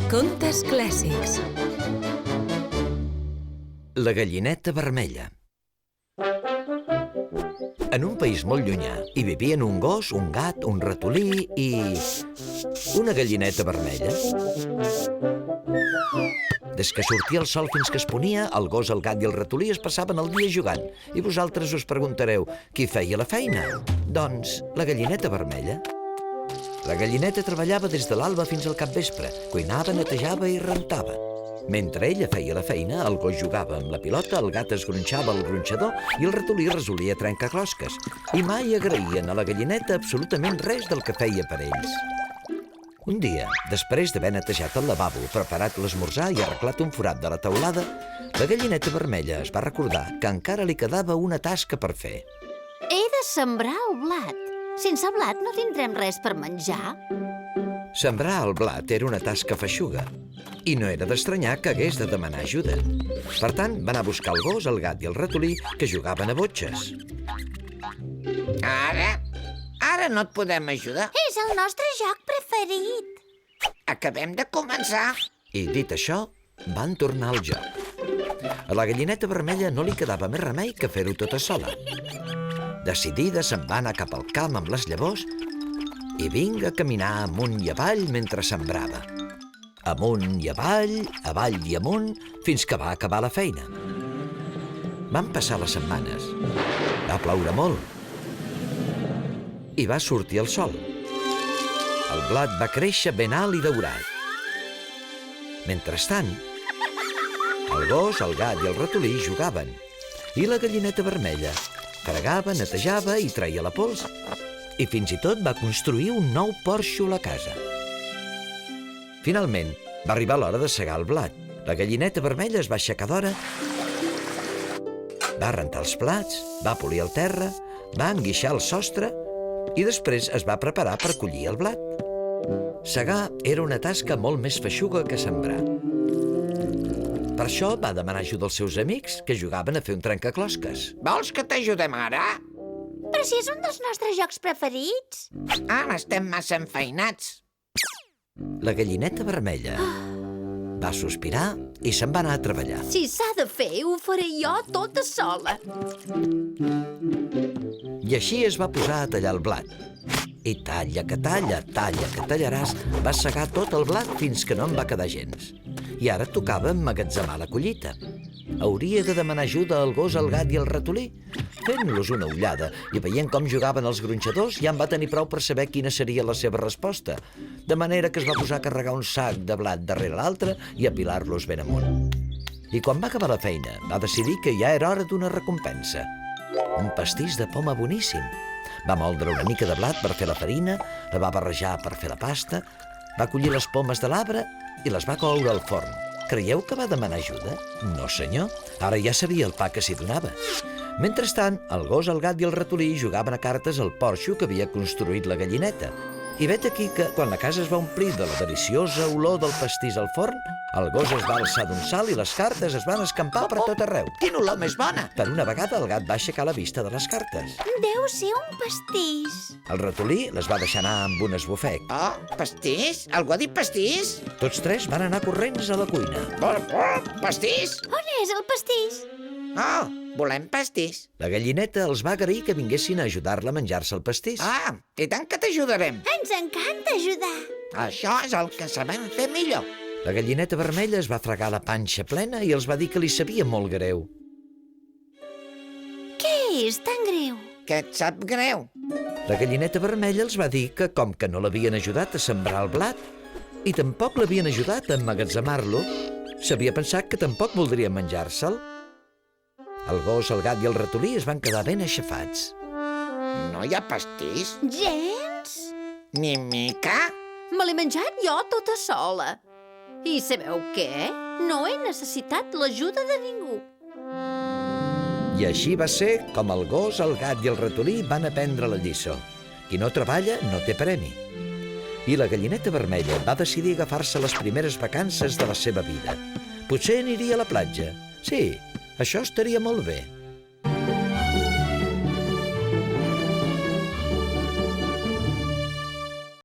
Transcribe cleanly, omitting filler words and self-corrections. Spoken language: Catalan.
Contes clàssics. La gallineta vermella. En un país molt llunyà hi vivien un gos, un gat, un ratolí i una gallineta vermella. Des que sortia el sol fins que es ponia, el gos, el gat i el ratolí es passaven el dia jugant. I vosaltres us preguntareu, qui feia la feina? Doncs la gallineta vermella. La gallineta treballava des de l'alba fins al capvespre. Cuinava, netejava i rentava. Mentre ella feia la feina, el gos jugava amb la pilota, el gat es gronxava al gronxador i el ratolí resolia trencaclosques. I mai agraïen a la gallineta absolutament res del que feia per ells. Un dia, després d'haver netejat el lavabo, preparat l'esmorzar i arreglat un forat de la teulada, la gallineta vermella es va recordar que encara li quedava una tasca per fer. He de sembrar el blat. Sense blat no tindrem res per menjar. Sembrar el blat era una tasca feixuga i no era d'estranyar que hagués de demanar ajuda. Per tant, va anar a buscar el gos, el gat i el ratolí, que jugaven a botxes. Ara no et podem ajudar. És el nostre joc preferit. Acabem de començar. I, dit això, van tornar al joc. A la gallineta vermella no li quedava més remei que fer-ho tota sola. Decidida, se'n va anar cap al camp amb les llavors i vinga a caminar amunt i avall mentre sembrava. Amunt i avall i amunt, fins que va acabar la feina. Van passar les setmanes. Va ploure molt. I va sortir el sol. El blat va créixer ben alt i daurat. Mentrestant, el gos, el gat i el ratolí jugaven. I la gallineta vermella fregava, netejava i treia la pols. I fins i tot va construir un nou porxo a la casa. Finalment, va arribar l'hora de segar el blat. La gallineta vermella es va aixecar d'hora, va rentar els plats, va polir el terra, va enguixar el sostre i després es va preparar per collir el blat. Segar era una tasca molt més feixuga que sembrar. Per això va demanar ajuda als seus amics, que jugaven a fer un trencaclosques. Vols que t'ajudem ara? Però si és un dels nostres jocs preferits. Ara estem massa enfeinats. La gallineta vermella va sospirar i se'n va anar a treballar. Si s'ha de fer, ho faré jo tota sola. I així es va posar a tallar el blat. I talla que tallaràs, va segar tot el blat fins que no en va quedar gens. I ara tocava emmagatzemar la collita. Hauria de demanar ajuda al gos, al gat i al ratolí. Fent-los una ullada i veient com jugaven els gronxadors, ja en va tenir prou per saber quina seria la seva resposta. De manera que es va posar a carregar un sac de blat darrere l'altre i a apilar-los ben amunt. I quan va acabar la feina, va decidir que ja era hora d'una recompensa. Un pastís de poma boníssim. Va moldre una mica de blat per fer la farina, la va barrejar per fer la pasta, va collir les pomes de l'arbre i les va coure al forn. Creieu que va demanar ajuda? No, senyor. Ara ja sabia el pa que s'hi donava. Mentrestant, el gos, el gat i el ratolí jugaven a cartes al porxo que havia construït la gallineta. I vet aquí que, quan la casa es va omplir de la deliciosa olor del pastís al forn, el gos es va alçar d'un salt i les cartes es van escampar per tot arreu. Quina olor més bona! Per una vegada, el gat va aixecar la vista de les cartes. Deu ser un pastís. El ratolí les va deixar anar amb un esbufec. Oh, pastís? Algú ha dit pastís? Tots tres van anar corrents a la cuina. Pastís? On és el pastís? Oh, volem pastís. La gallineta els va agrair que vinguessin a ajudar-la a menjar-se el pastís. Ah, i tant que t'ajudarem. Ens encanta ajudar. Això és el que sabem fer millor. La gallineta vermella es va fregar la panxa plena i els va dir que li sabia molt greu. Què és tan greu? Que et sap greu. La gallineta vermella els va dir que, com que no l'havien ajudat a sembrar el blat i tampoc l'havien ajudat a emmagatzemar-lo, s'havia pensat que tampoc voldria menjar-se'l. El gos, el gat i el ratolí es van quedar ben aixafats. No hi ha pastís? Gens? Ni mica? Me l'he menjat jo tota sola. I sabeu què? No he necessitat l'ajuda de ningú. I així va ser com el gos, el gat i el ratolí van aprendre la lliçó. Qui no treballa no té premi. I la gallineta vermella va decidir agafar-se les primeres vacances de la seva vida. Potser aniria a la platja. Sí, això estaria molt bé.